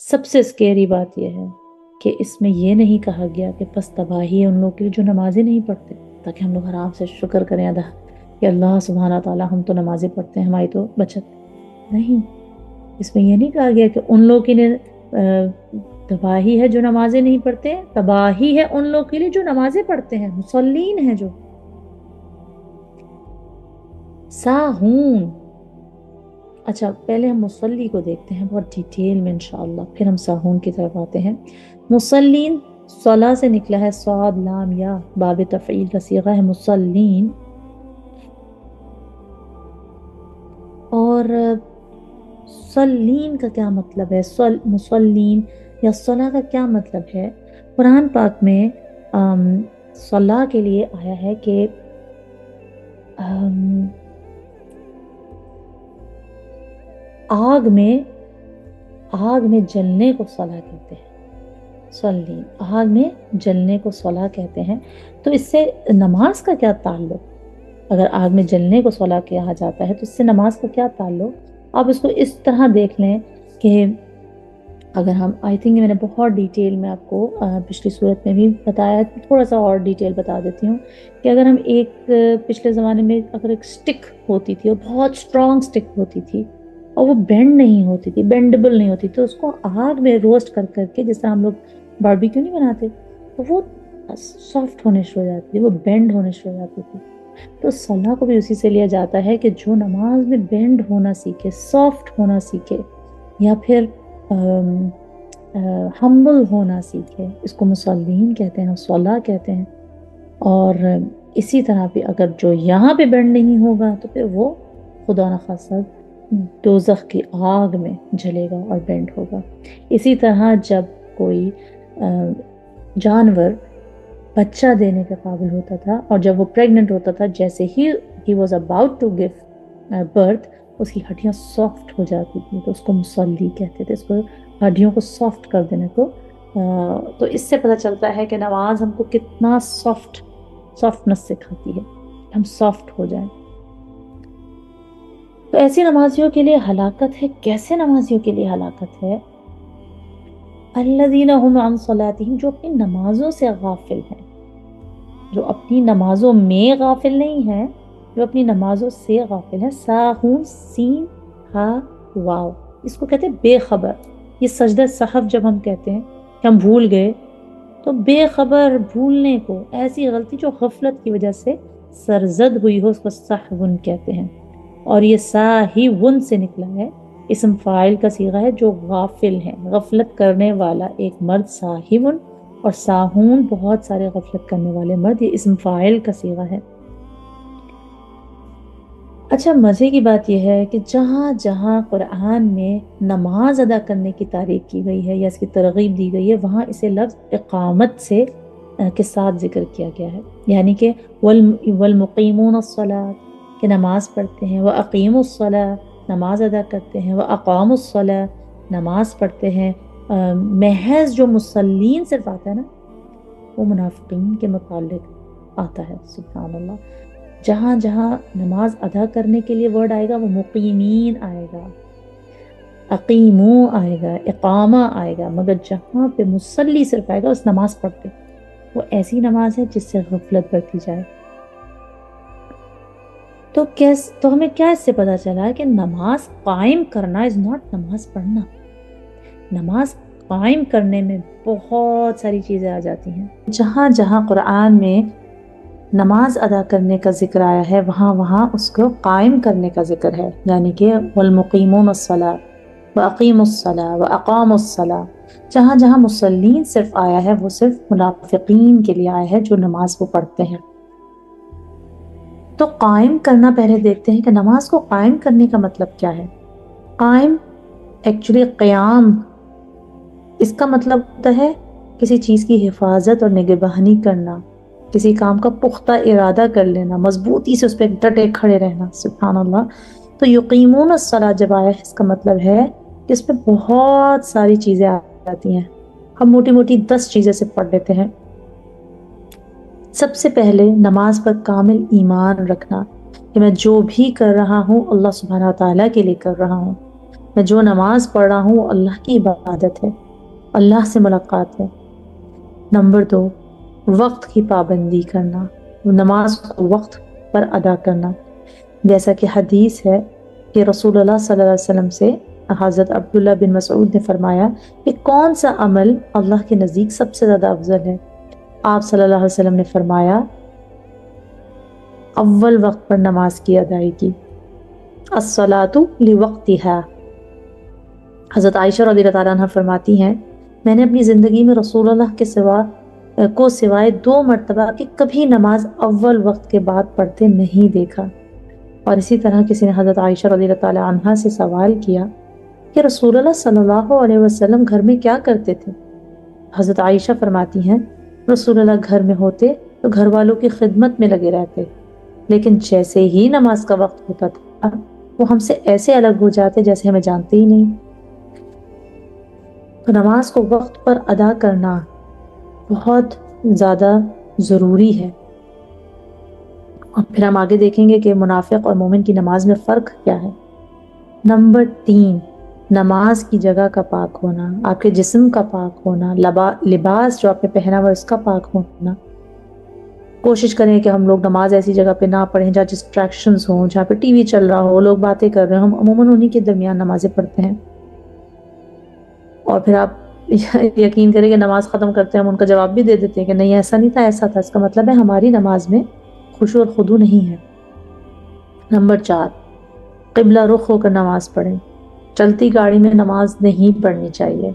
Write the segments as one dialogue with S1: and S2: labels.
S1: سب سے اسکیری بات یہ ہے کہ اس میں یہ نہیں کہا گیا کہ پس تباہی ہے ان لوگوں کے لیے جو نمازیں نہیں پڑھتے، تاکہ ہم لوگ آرام سے شکر کریں ادا کہ اللہ سبحانہ تعالیٰ ہم تو نمازیں پڑھتے ہیں، ہماری تو بچت نہیں۔ اس میں یہ نہیں کہا گیا کہ ان لوگوں کے لیے تباہی ہے جو نمازیں نہیں پڑھتے، تباہی ہے ان لوگوں کے لیے جو نمازیں پڑھتے ہیں، مصلین ہیں جو ساہون۔ اچھا پہلے ہم مصلی کو دیکھتے ہیں بہت ڈیٹیل میں انشاءاللہ، پھر ہم ساہون کی طرف آتے ہیں۔ مصلین صلا سے نکلا ہے، صاد لام یا، باب تفعیل کا صیغہ ہے مصلین۔ اور صلین کا کیا مطلب ہے، مصلین یا صلا کا کیا مطلب ہے؟ قرآن پاک میں صلا کے لیے آیا ہے کہ آگ میں جلنے کو صلا کہتے ہیں، صلین آگ میں جلنے کو صلا کہتے ہیں۔ تو اس سے نماز کا کیا تعلق؟ اگر آگ میں جلنے کو صلا کہا جاتا ہے تو اس سے نماز کا کیا تعلق؟ آپ اس کو اس طرح دیکھ لیں کہ اگر ہم میں نے بہت ڈیٹیل میں آپ کو پچھلی صورت میں بھی بتایا، تھوڑا سا اور ڈیٹیل بتا دیتی ہوں کہ اگر ہم پچھلے زمانے میں اگر ایک سٹک ہوتی تھی اور بہت سٹرونگ سٹک ہوتی تھی اور وہ بینڈ نہیں ہوتی تھی، بینڈبل نہیں ہوتی، تو اس کو آگ میں روسٹ کر کے جس طرح ہم لوگ باربیکیو نہیں بناتے تو وہ سافٹ ہونے شروع ہو جاتی تھی، وہ بینڈ ہونے شروع ہو جاتی تھی۔ تو صلاح کو بھی اسی سے لیا جاتا ہے کہ جو نماز میں بینڈ ہونا سیکھے، سافٹ ہونا سیکھے، یا پھر ہمبل ہونا سیکھے، اس کو مصلین کہتے ہیں، صلاح کہتے ہیں۔ اور اسی طرح بھی اگر جو یہاں پہ بینڈ نہیں ہوگا تو پھر وہ خدا نخواستہ دوزخ کی آگ میں جلے گا اور بینڈ ہوگا۔ اسی طرح جب کوئی جانور بچہ دینے کے قابل ہوتا تھا اور جب وہ پریگننٹ ہوتا تھا، جیسے ہی was about to give birth, اس کی ہڈیاں سافٹ ہو جاتی تھی، تو اس کو مصلی کہتے تھے، اس کو ہڈیوں کو سافٹ کر دینے کو۔ تو اس سے پتہ چلتا ہے کہ نماز ہم کو کتنا سافٹنس سکھاتی ہے، ہم سافٹ ہو جائیں۔ تو ایسی نمازیوں کے لیے ہلاکت ہے۔ کیسے نمازیوں کے لیے ہلاکت ہے؟ الذین هم عن صلاتهم، جو اپنی نمازوں سے غافل ہیں، جو اپنی نمازوں میں غافل نہیں ہیں، جو اپنی نمازوں سے غافل ہیں۔ ساہون، سین ہا واو، اس کو کہتے ہیں بے خبر۔ یہ سجدہ سہو جب ہم کہتے ہیں کہ ہم بھول گئے، تو بے خبر بھولنے کو، ایسی غلطی جو غفلت کی وجہ سے سرزد ہوئی ہو، اس کو سہون کہتے ہیں۔ اور یہ ساہون سے نکلا ہے، اسم فاعل کا صیغہ ہے، جو غافل ہے، غفلت کرنے والا ایک مرد ساہون، اور ساہون بہت سارے غفلت کرنے والے مرد، یہ اسم فاعل کا صیغہ ہے۔ اچھا مزے کی بات یہ ہے کہ جہاں جہاں قرآن میں نماز ادا کرنے کی تعریف کی گئی ہے یا اس کی ترغیب دی گئی ہے، وہاں اسے لفظ اقامت سے کے ساتھ ذکر کیا گیا ہے، یعنی کہ والمقیمون الصلاۃ، کہ نماز پڑھتے ہیں، وَأَقِیمُوا الصَّلَاةَ، نماز ادا کرتے ہیں، وَأَقَامُوا الصَّلَاةَ، نماز پڑھتے ہیں۔ محض جو مصلین صرف آتا ہے نا، وہ منافقین کے متعلق آتا ہے، سبحان اللہ۔ جہاں جہاں نماز ادا کرنے کے لیے ورڈ آئے گا، وہ مقیمین آئے گا، اقیمو آئے گا، اقامہ آئے گا، مگر جہاں پہ مصلی صرف آئے گا، اس نماز پڑھتے، وہ ایسی نماز ہے جس سے غفلت برتی جائے۔ تو ہمیں کیا اس سے پتا چلا کہ نماز قائم کرنا از ناٹ نماز پڑھنا۔ نماز قائم کرنے میں بہت ساری چیزیں آ جاتی ہیں۔ جہاں جہاں قرآن میں نماز ادا کرنے کا ذکر آیا ہے، وہاں وہاں اس کو قائم کرنے کا ذکر ہے، یعنی کہ والمقیمون الصلاۃ واقیموا الصلاۃ واقاموا الصلاۃ۔ جہاں جہاں مصلین صرف آیا ہے، وہ صرف منافقین کے لیے آیا ہے جو نماز کو پڑھتے ہیں۔ تو قائم کرنا پہلے دیکھتے ہیں کہ نماز کو قائم کرنے کا مطلب کیا ہے۔ قائم ایکچولی قیام، اس کا مطلب ہوتا ہے کسی چیز کی حفاظت اور نگہبانی کرنا، کسی کام کا پختہ ارادہ کر لینا، مضبوطی سے اس پہ ڈٹے کھڑے رہنا، سبحان اللہ۔ تو یقیمون الصلاۃ جب آیا ہے، اس کا مطلب ہے کہ اس پہ بہت ساری چیزیں آ جاتی ہیں۔ ہم موٹی موٹی 10 چیزیں سے پڑھ لیتے ہیں۔ سب سے پہلے نماز پر کامل ایمان رکھنا کہ میں جو بھی کر رہا ہوں اللہ سبحانہ تعالیٰ کے لیے کر رہا ہوں، میں جو نماز پڑھ رہا ہوں وہ اللہ کی عبادت ہے، اللہ سے ملاقات ہے۔ نمبر 2، وقت کی پابندی کرنا، نماز کو وقت پر ادا کرنا، جیسا کہ حدیث ہے کہ رسول اللہ صلی اللہ علیہ وسلم سے حضرت عبداللہ بن مسعود نے فرمایا کہ کون سا عمل اللہ کے نزدیک سب سے زیادہ افضل ہے؟ آپ صلی اللہ علیہ وسلم نے فرمایا اول وقت پر نماز کی ادائیگی، الصلاۃ لوقتہا۔ حضرت عائشہ رضی اللہ تعالیٰ عنہ فرماتی ہیں میں نے اپنی زندگی میں رسول اللہ کے سوائے 2 مرتبہ کہ کبھی نماز اول وقت کے بعد پڑھتے نہیں دیکھا۔ اور اسی طرح کسی نے حضرت عائشہ رضی اللہ تعالیٰ عنہ سے سوال کیا کہ رسول اللہ صلی اللہ علیہ وسلم گھر میں کیا کرتے تھے؟ حضرت عائشہ فرماتی ہیں رسول اللہ گھر میں ہوتے تو گھر والوں کی خدمت میں لگے رہتے، لیکن جیسے ہی نماز کا وقت ہوتا تھا وہ ہم سے ایسے الگ ہو جاتے جیسے ہمیں جانتے ہی نہیں۔ تو نماز کو وقت پر ادا کرنا بہت زیادہ ضروری ہے۔ اور پھر ہم آگے دیکھیں گے کہ منافق اور مومن کی نماز میں فرق کیا ہے۔ نمبر 3، نماز کی جگہ کا پاک ہونا، آپ کے جسم کا پاک ہونا، لباس جو آپ نے پہنا ہوا اس کا پاک ہونا۔ کوشش کریں کہ ہم لوگ نماز ایسی جگہ پہ نہ پڑھیں جہاں ڈسٹریکشنز ہوں، جہاں پہ ٹی وی چل رہا ہو، لوگ باتیں کر رہے ہیں، ہم عموماً انہی کے درمیان نمازیں پڑھتے ہیں۔ اور پھر آپ یقین کریں کہ نماز ختم کرتے ہیں ہم ان کا جواب بھی دے دیتے ہیں کہ نہیں ایسا نہیں تھا ایسا تھا، اس کا مطلب ہے ہماری نماز میں خشوع اور خضوع نہیں ہے۔ نمبر 4، قبلہ رخ ہو کر نماز پڑھیں، چلتی گاڑی میں نماز نہیں پڑھنی چاہیے۔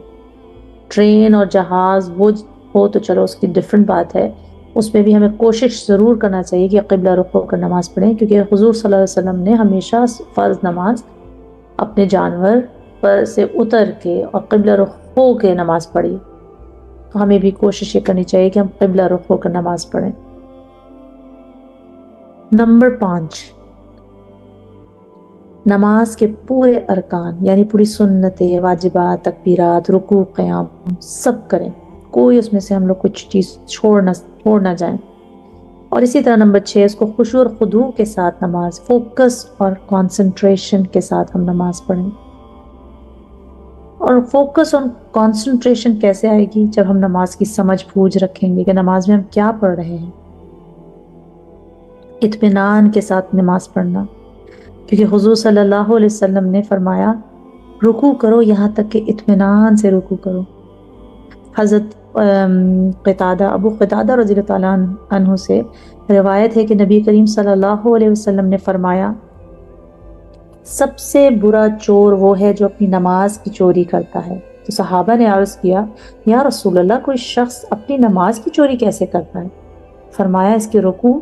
S1: ٹرین اور جہاز وہ ہو تو چلو اس کی ڈفرنٹ بات ہے، اس میں بھی ہمیں کوشش ضرور کرنا چاہیے کہ قبلہ رخ ہو کر نماز پڑھیں، کیونکہ حضور صلی اللہ علیہ وسلم نے ہمیشہ فرض نماز اپنے جانور پر سے اتر کے اور قبلہ رخ ہو کے نماز پڑھی، تو ہمیں بھی کوشش یہ کرنی چاہیے کہ ہم قبلہ رخ ہو کر نماز پڑھیں۔ نمبر 5، نماز کے پورے ارکان یعنی پوری سنتیں، واجبات، تکبیرات، رکوع، قیام سب کریں، کوئی اس میں سے ہم لوگ کچھ چیز چھوڑ نہ جائیں۔ اور اسی طرح نمبر 6، اس کو خشوع اور خضوع کے ساتھ نماز، فوکس اور کانسنٹریشن کے ساتھ ہم نماز پڑھیں۔ اور فوکس اور کانسنٹریشن کیسے آئے گی؟ جب ہم نماز کی سمجھ بوجھ رکھیں گے کہ نماز میں ہم کیا پڑھ رہے ہیں۔ اطمینان کے ساتھ نماز پڑھنا، کیونکہ حضور صلی اللہ علیہ وسلم نے فرمایا رکوع کرو یہاں تک کہ اطمینان سے رکوع کرو۔ حضرت ابو قتادہ رضی اللہ تعالیٰ عنہ سے روایت ہے کہ نبی کریم صلی اللہ علیہ وسلم نے فرمایا سب سے برا چور وہ ہے جو اپنی نماز کی چوری کرتا ہے۔ تو صحابہ نے عرض کیا یا رسول اللہ کوئی شخص اپنی نماز کی چوری کیسے کرتا ہے؟ فرمایا اس کے رکوع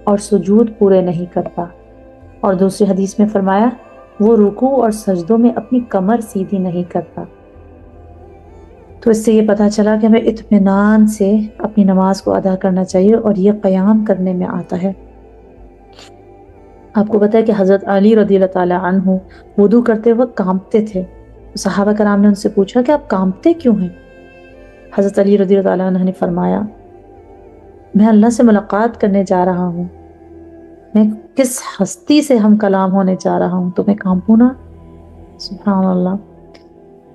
S1: اور سجود پورے نہیں کرتا۔ اور دوسری حدیث میں فرمایا وہ رکوع اور سجدوں میں اپنی کمر سیدھی نہیں کرتا۔ تو اس سے یہ پتہ چلا کہ ہمیں اطمینان سے اپنی نماز کو ادا کرنا چاہیے، اور یہ قیام کرنے میں آتا ہے۔ آپ کو پتہ ہے کہ حضرت علی رضی اللہ تعالیٰ عنہ وضو کرتے وقت کانپتے تھے۔ صحابہ کرام نے ان سے پوچھا کہ آپ کانپتے کیوں ہیں؟ حضرت علی رضی اللہ تعالیٰ عنہ نے فرمایا میں اللہ سے ملاقات کرنے جا رہا ہوں، میں کس ہستی سے ہم کلام ہونے جا رہا ہوں تو میں کانپوں نا۔ سبحان اللہ۔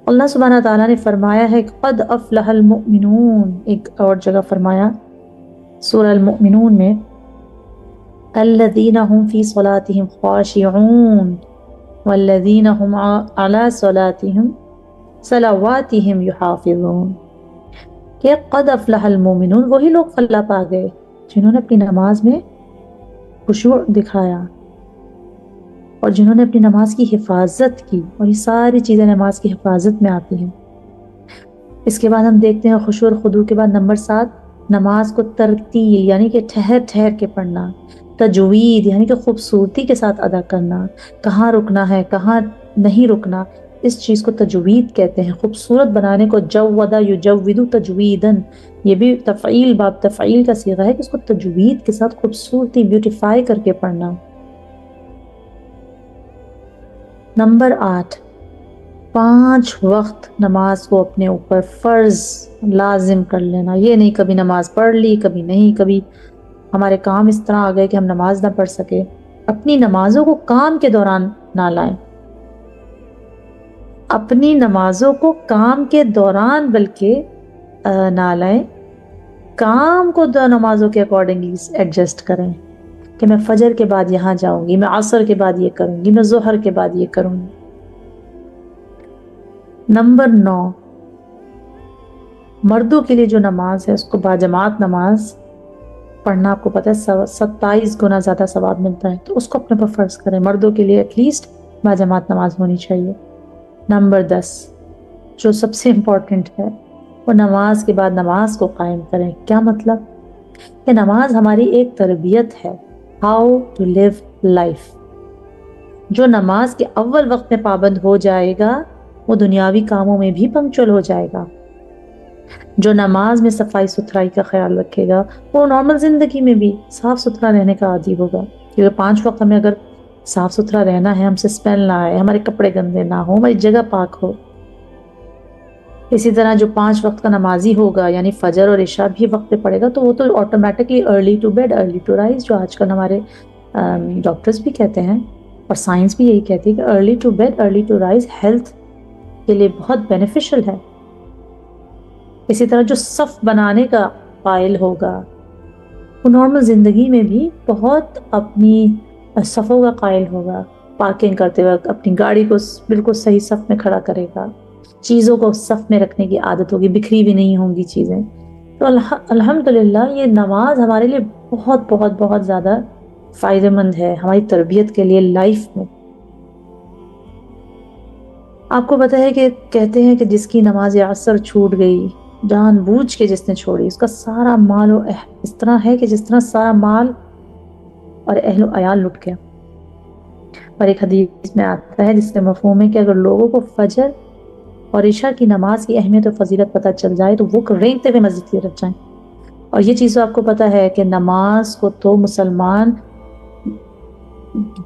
S1: اللہ سبحانہ تعالیٰ نے فرمایا ہے قد افلح المؤمنون، ایک اور جگہ فرمایا سورہ المؤمنون میں الذین هم فی صلاتهم خاشعون والذین هم علی صلواتهم یحافظون، کہ قد افلح المؤمنون وہی لوگ فلاح پا گئے جنہوں نے اپنی نماز میں خشوع دکھایا اور جنہوں نے اپنی نماز کی حفاظت کی، اور یہ ساری چیزیں نماز کی حفاظت میں آتی ہیں۔ اس کے بعد ہم دیکھتے ہیں خشوع اور خضوع کے بعد نمبر 7، نماز کو ترتیل یعنی کہ ٹھہر ٹھہر کے پڑھنا، تجوید یعنی کہ خوبصورتی کے ساتھ ادا کرنا، کہاں رکنا ہے کہاں نہیں رکنا، اس چیز کو تجوید کہتے ہیں۔ خوبصورت بنانے کو جود یجود تجویدن، یہ بھی تفعیل باب تفعیل کا صیغہ ہے کہ اس کو تجوید کے ساتھ خوبصورتی بیوٹیفائی کر کے پڑھنا۔ نمبر 8، 5 وقت نماز کو اپنے اوپر فرض لازم کر لینا، یہ نہیں کبھی نماز پڑھ لی کبھی نہیں، کبھی ہمارے کام اس طرح آ گئے کہ ہم نماز نہ پڑھ سکے۔ اپنی نمازوں کو کام کے دوران نہ لائیں۔ اپنی نمازوں کو کام کے دوران بلکہ نہ لائیں، کام کو دو نمازوں کے اکارڈنگلی ایڈجسٹ کریں کہ میں فجر کے بعد یہاں جاؤں گی، میں عصر کے بعد یہ کروں گی، میں ظہر کے بعد یہ کروں گی۔ نمبر 9، مردوں کے لیے جو نماز ہے اس کو باجماعت نماز پڑھنا آپ کو پتہ ہے 27 گنا زیادہ ثواب ملتا ہے، تو اس کو اپنے پر فرض کریں، مردوں کے لیے ایٹ لیسٹ باجماعت نماز ہونی چاہیے۔ نمبر 10 جو سب سے امپورٹنٹ ہے، وہ نماز کے بعد نماز کو قائم کریں۔ کیا مطلب؟ کہ نماز ہماری ایک تربیت ہے، ہاؤ ٹو لیو لائف۔ جو نماز کے اول وقت میں پابند ہو جائے گا وہ دنیاوی کاموں میں بھی پنکچوئل ہو جائے گا۔ جو نماز میں صفائی ستھرائی کا خیال رکھے گا وہ نارمل زندگی میں بھی صاف ستھرا رہنے کا عادی ہوگا، کیونکہ 5 وقت ہمیں اگر صاف ستھرا رہنا ہے، ہم سے اسمیل نہ آئے، ہمارے کپڑے گندے نہ ہو، ہماری جگہ پاک ہو۔ اسی طرح جو 5 وقت کا نمازی ہوگا یعنی فجر اور عشاء بھی وقت پہ پڑے گا تو وہ تو automatically early to bed early to rise, جو آج کل ہمارے ڈاکٹرز بھی کہتے ہیں اور سائنس بھی یہی کہتی ہے کہ early to bed early to rise health کے لیے بہت بینیفیشل ہے۔ اسی طرح جو صف بنانے کا قائل ہوگا وہ نارمل زندگی میں بھی بہت اپنی صفوں کا قائل ہوگا، پارکنگ کرتے وقت اپنی گاڑی کو بالکل صحیح صف میں کھڑا کرے گا، چیزوں کو صف میں رکھنے کی عادت ہوگی، بکھری بھی نہیں ہوں گی چیزیں۔ تو الحمدللہ یہ نماز ہمارے لیے بہت بہت بہت زیادہ فائدہ مند ہے ہماری تربیت کے لیے لائف میں۔ آپ کو پتہ ہے کہ کہتے ہیں کہ جس کی نماز عصر چھوٹ گئی، جان بوجھ کے جس نے چھوڑی، اس کا سارا مال و اس طرح ہے کہ جس طرح سارا مال اور اہل و عیال لٹ گیا۔ اور ایک حدیث میں آتا ہے جس سے مفہوم ہے کہ اگر لوگوں کو فجر اور عشاء کی نماز کی اہمیت و فضیلت پتہ چل جائے تو وہ رینگتے ہوئے مسجد کی طرف جائیں۔ اور یہ چیز آپ کو پتہ ہے کہ نماز کو تو مسلمان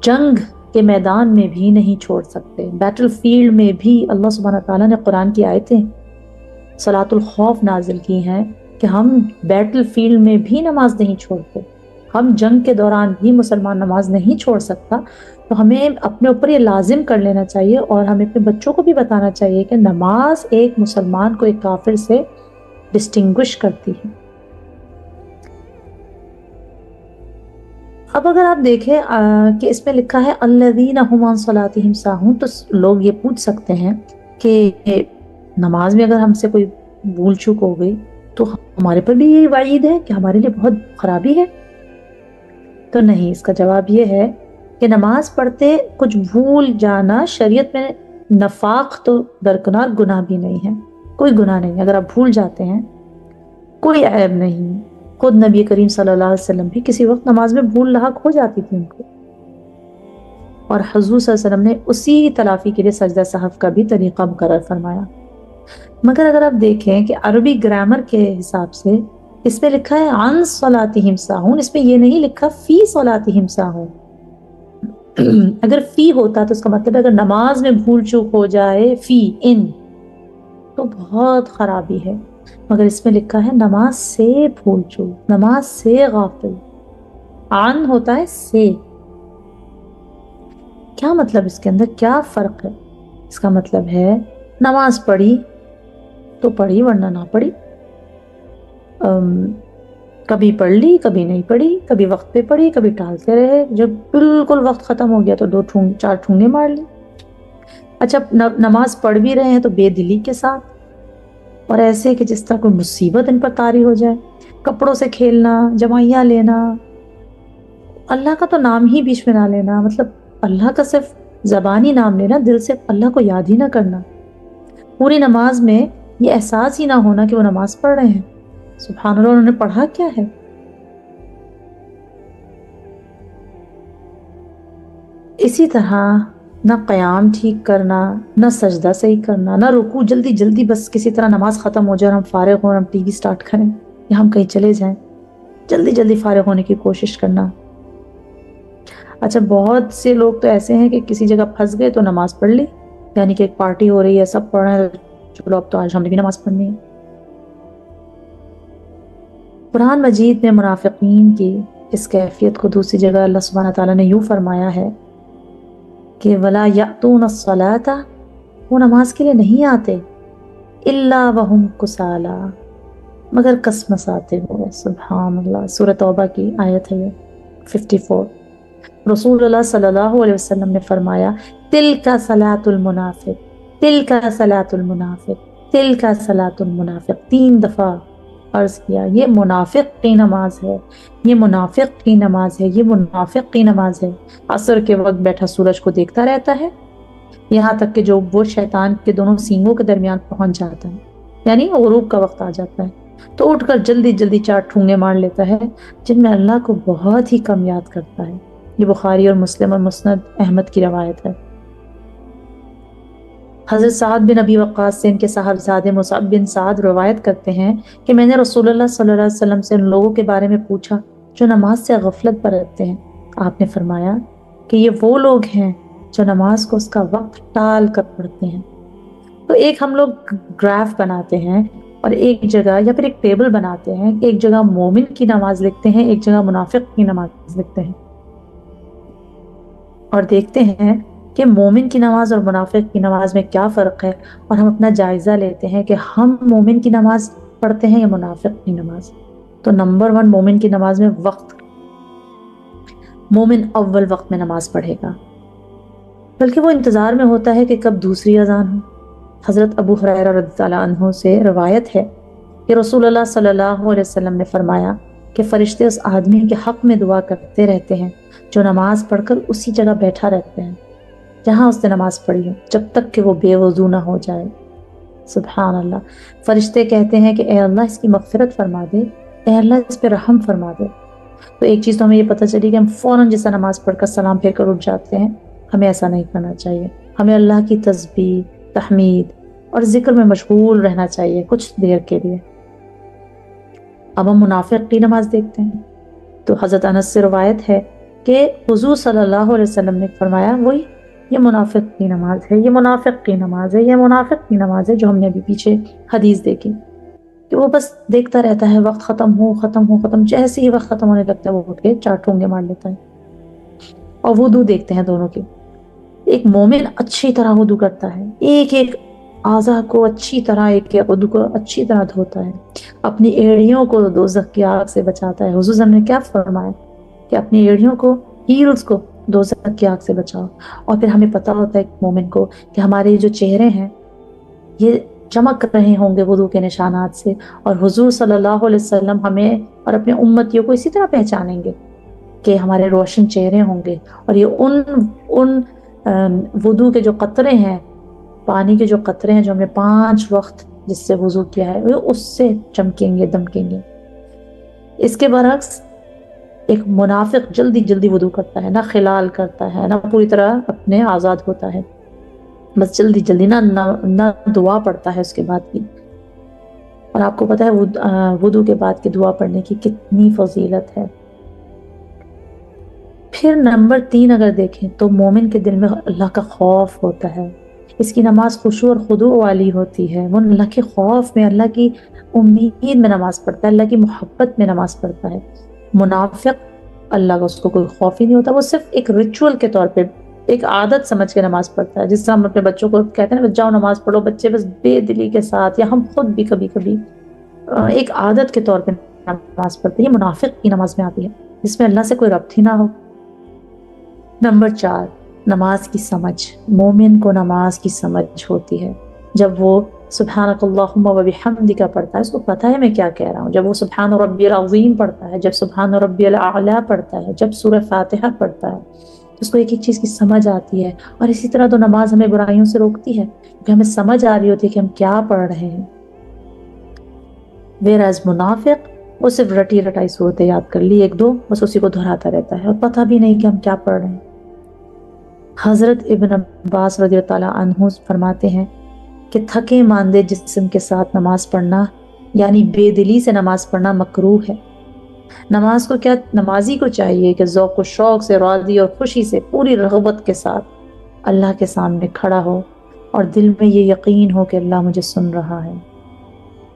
S1: جنگ کے میدان میں بھی نہیں چھوڑ سکتے، بیٹل فیلڈ میں بھی اللہ سبحانہ تعالیٰ نے قرآن کی آیتیں صلاۃ الخوف نازل کی ہیں کہ ہم بیٹل فیلڈ میں بھی نماز نہیں چھوڑتے، ہم جنگ کے دوران بھی مسلمان نماز نہیں چھوڑ سکتا۔ تو ہمیں اپنے اوپر یہ لازم کر لینا چاہیے اور ہمیں اپنے بچوں کو بھی بتانا چاہیے کہ نماز ایک مسلمان کو ایک کافر سے ڈسٹنگوش کرتی ہے۔ اب اگر آپ دیکھیں کہ اس میں لکھا ہے الذین هم عن صلاتهم ساہون، تو لوگ یہ پوچھ سکتے ہیں کہ نماز میں اگر ہم سے کوئی بھول چوک ہو گئی تو ہمارے پر بھی یہی وعید ہے کہ ہمارے لیے بہت خرابی ہے؟ تو نہیں، اس کا جواب یہ ہے کہ نماز پڑھتے کچھ بھول جانا شریعت میں نفاق تو درکنار گناہ بھی نہیں ہے، کوئی گناہ نہیں۔ اگر آپ بھول جاتے ہیں کوئی عیب نہیں، خود نبی کریم صلی اللہ علیہ وسلم بھی کسی وقت نماز میں بھول لاحق ہو جاتی تھی ان کو، اور حضور صلی اللہ علیہ وسلم نے اسی تلافی کے لیے سجدہ سہو کا بھی طریقہ مقرر فرمایا۔ مگر اگر آپ دیکھیں کہ عربی گرامر کے حساب سے اس میں لکھا ہے عن صلاتہم ساہون، اس میں یہ نہیں لکھا فی صلاتہم ساہون۔ اگر فی ہوتا تو اس کا مطلب اگر نماز میں بھول چوک ہو جائے فی ان تو بہت خرابی ہے، مگر اس میں لکھا ہے نماز سے بھول چوک، نماز سے غافل۔ عن ہوتا ہے سے، کیا مطلب اس کے اندر کیا فرق ہے؟ اس کا مطلب ہے نماز پڑھی تو پڑھی ورنہ نہ پڑھی، کبھی پڑھ لی کبھی نہیں پڑھی، کبھی وقت پہ پڑھی کبھی ٹالتے رہے، جب بالکل وقت ختم ہو گیا تو 4 ٹھونگے مار لی۔ اچھا نماز پڑھ بھی رہے ہیں تو بے دلی کے ساتھ اور ایسے کہ جس طرح کوئی مصیبت ان پر طاری ہو جائے، کپڑوں سے کھیلنا، جمائیاں لینا، اللہ کا تو نام ہی بیچ میں نہ لینا، مطلب اللہ کا صرف زبانی نام لینا، دل سے اللہ کو یاد ہی نہ کرنا، پوری نماز میں یہ احساس ہی نہ ہونا کہ وہ نماز پڑھ رہے ہیں۔ سبحان اللہ، انہوں نے پڑھا کیا ہے؟ اسی طرح نہ قیام ٹھیک کرنا، نہ سجدہ صحیح کرنا، نہ رکوع، جلدی جلدی بس کسی طرح نماز ختم ہو جائے اور ہم فارغ ہوں اور ہم ٹی وی سٹارٹ کریں یا ہم کہیں چلے جائیں، جلدی جلدی فارغ ہونے کی کوشش کرنا۔ اچھا بہت سے لوگ تو ایسے ہیں کہ کسی جگہ پھنس گئے تو نماز پڑھ لی، یعنی کہ ایک پارٹی ہو رہی ہے سب پڑھ رہے ہیں، چلو اب تو آج ہم نے بھی نماز پڑھنی ہے۔ قرآن مجید میں منافقین کی اس کیفیت کو دوسری جگہ اللہ سبحانہ تعالیٰ نے یوں فرمایا ہے کہ وَلَا يَأْتُونَ الصَّلَاةَ وہ نماز کے لیے نہیں آتے، الا وہم کسالا، مگر کسمساتے ہوئے۔ سبحان اللہ، سورۃ توبہ کی آیت ہے یہ 54۔ رسول اللہ صلی اللہ علیہ وسلم نے فرمایا تلک صلاۃ المنافق، تلک صلاۃ المنافق، تلک صلاۃ المنافق، 3 دفعہ عرض کیا یہ منافق کی نماز ہے، یہ منافق کی نماز ہے، یہ منافق کی نماز ہے۔ عصر کے وقت بیٹھا سورج کو دیکھتا رہتا ہے، یہاں تک کہ جو وہ شیطان کے دونوں سینگوں کے درمیان پہنچ جاتا ہے، یعنی غروب کا وقت آ جاتا ہے، تو اٹھ کر جلدی جلدی 4 ٹھونگے مار لیتا ہے، جن میں اللہ کو بہت ہی کم یاد کرتا ہے۔ یہ بخاری اور مسلم اور مسند احمد کی روایت ہے۔ حضرت سعد بن ابی وقاص سے ان کے صاحبزادے مصعب بن سعد روایت کرتے ہیں کہ میں نے رسول اللہ صلی اللہ علیہ وسلم سے ان لوگوں کے بارے میں پوچھا جو نماز سے غفلت برتتے ہیں۔ آپ نے فرمایا کہ یہ وہ لوگ ہیں جو نماز کو اس کا وقت ٹال کر پڑھتے ہیں۔ تو ایک ہم لوگ گراف بناتے ہیں اور ایک جگہ یا پھر ایک ٹیبل بناتے ہیں، ایک جگہ مومن کی نماز لکھتے ہیں، ایک جگہ منافق کی نماز لکھتے ہیں، اور دیکھتے ہیں کہ مومن کی نماز اور منافق کی نماز میں کیا فرق ہے، اور ہم اپنا جائزہ لیتے ہیں کہ ہم مومن کی نماز پڑھتے ہیں یا منافق کی نماز۔ تو نمبر 1 مومن کی نماز میں وقت، مومن اول وقت میں نماز پڑھے گا، بلکہ وہ انتظار میں ہوتا ہے کہ کب دوسری اذان ہو۔ حضرت ابو ہریرہ رضی اللہ عنہ سے روایت ہے کہ رسول اللہ صلی اللہ علیہ وسلم نے فرمایا کہ فرشتے اس آدمی کے حق میں دعا کرتے رہتے ہیں جو نماز پڑھ کر اسی جگہ بیٹھا رہتے ہیں جہاں اس نے نماز پڑھی ہو، جب تک کہ وہ بے وضو نہ ہو جائے۔ سبحان اللہ، فرشتے کہتے ہیں کہ اے اللہ اس کی مغفرت فرما دے، اے اللہ اس پہ رحم فرما دے۔ تو ایک چیز تو ہمیں یہ پتہ چلی کہ ہم فوراً جیسا نماز پڑھ کر سلام پھیر کر اٹھ جاتے ہیں، ہمیں ایسا نہیں کرنا چاہیے۔ ہمیں اللہ کی تسبیح، تحمید اور ذکر میں مشغول رہنا چاہیے کچھ دیر کے لیے۔ اب ہم منافق کی نماز دیکھتے ہیں۔ تو حضرت انس سے روایت ہے کہ حضور صلی اللہ علیہ وسلم نے فرمایا وہی یہ منافق کی نماز ہے، یہ منافق کی نماز ہے، یہ منافق کی نماز ہے، جو ہم نے ابھی پیچھے حدیث دیکھی کہ وہ بس دیکھتا رہتا ہے، وقت ختم ہو ختم ہو ختم، جیسے ہی وقت ختم ہونے لگتا ہے وہ اٹھ کے 4 ٹھونگے مار لیتا ہے۔ اور وضو دیکھتے ہیں دونوں کے، ایک مومن اچھی طرح وضو کرتا ہے، ایک ایک اعضاء کو اچھی طرح، ایک ایک عضو کو اچھی طرح دھوتا ہے، اپنی ایڑیوں کو دوزخ کی آگ سے بچاتا ہے۔ حضور نے کیا فرمایا کہ اپنی ایڑیوں کو، ہیلز کو دوزخ کی آگ سے بچاؤ۔ اور پھر ہمیں پتا ہوتا ہے مومن کو کہ ہمارے جو چہرے ہیں یہ چمک رہے ہوں گے وضو کے نشانات سے، اور حضور صلی اللہ علیہ وسلم ہمیں اور اپنے امتیوں کو اسی طرح پہچانیں گے کہ ہمارے روشن چہرے ہوں گے، اور یہ ان وضو کے جو قطرے ہیں، پانی کے جو قطرے ہیں جو ہم نے 5 وقت جس سے وضو کیا ہے، وہ اس سے چمکیں گے، دمکیں گے۔ اس کے برعکس ایک منافق جلدی جلدی وضو کرتا ہے، نہ خلال کرتا ہے، نہ پوری طرح اپنے آزاد ہوتا ہے، بس جلدی جلدی نہ دعا پڑھتا ہے اس کے بعد کی۔ اور آپ کو پتا ہے وضو کے بعد کی دعا پڑھنے کی کتنی فضیلت ہے۔ پھر نمبر 3 اگر دیکھیں تو مومن کے دل میں اللہ کا خوف ہوتا ہے، اس کی نماز خشوع اور خضوع والی ہوتی ہے، وہ اللہ کے خوف میں، اللہ کی امید میں نماز پڑھتا ہے، اللہ کی محبت میں نماز پڑھتا ہے۔ منافق اللہ کا اس کو کوئی خوف ہی نہیں ہوتا، وہ صرف ایک ریچول کے طور پہ، ایک عادت سمجھ کے نماز پڑھتا ہے، جس طرح ہم اپنے بچوں کو کہتے ہیں نا جاؤ نماز پڑھو، بچے بس بے دلی کے ساتھ، یا ہم خود بھی کبھی کبھی ایک عادت کے طور پہ نماز پڑھتے ہیں۔ یہ منافق کی نماز میں آتی ہے جس میں اللہ سے کوئی ربط ہی نہ ہو۔ نمبر 4 نماز کی سمجھ، مومن کو نماز کی سمجھ ہوتی ہے جب وہ سبحانک اللہم و بحمدک پڑھتا ہے، اس کو پتہ ہے میں کیا کہہ رہا ہوں، جب وہ سبحان ربی العظیم پڑھتا ہے، جب سبحان ربی الاعلی پڑھتا ہے، جب سورہ فاتحہ پڑھتا ہے، اس کو ایک ایک چیز کی سمجھ آتی ہے۔ اور اسی طرح تو نماز ہمیں برائیوں سے روکتی ہے کیونکہ ہمیں سمجھ آ رہی ہوتی ہے کہ ہم کیا پڑھ رہے ہیں۔ whereas منافق وہ صرف رٹی رٹائی صورتیں یاد کر لی 1-2، بس اسی کو دہراتا رہتا ہے اور پتہ بھی نہیں کہ ہم کیا پڑھ رہے ہیں۔ حضرت ابن عباس رضی اللہ عنہ فرماتے ہیں کہ تھکے ماندے جسم کے ساتھ نماز پڑھنا یعنی بے دلی سے نماز پڑھنا مکروہ ہے۔ نمازی کو چاہیے کہ ذوق و شوق سے، راضی اور خوشی سے، پوری رغبت کے ساتھ اللہ کے سامنے کھڑا ہو اور دل میں یہ یقین ہو کہ اللہ مجھے سن رہا ہے۔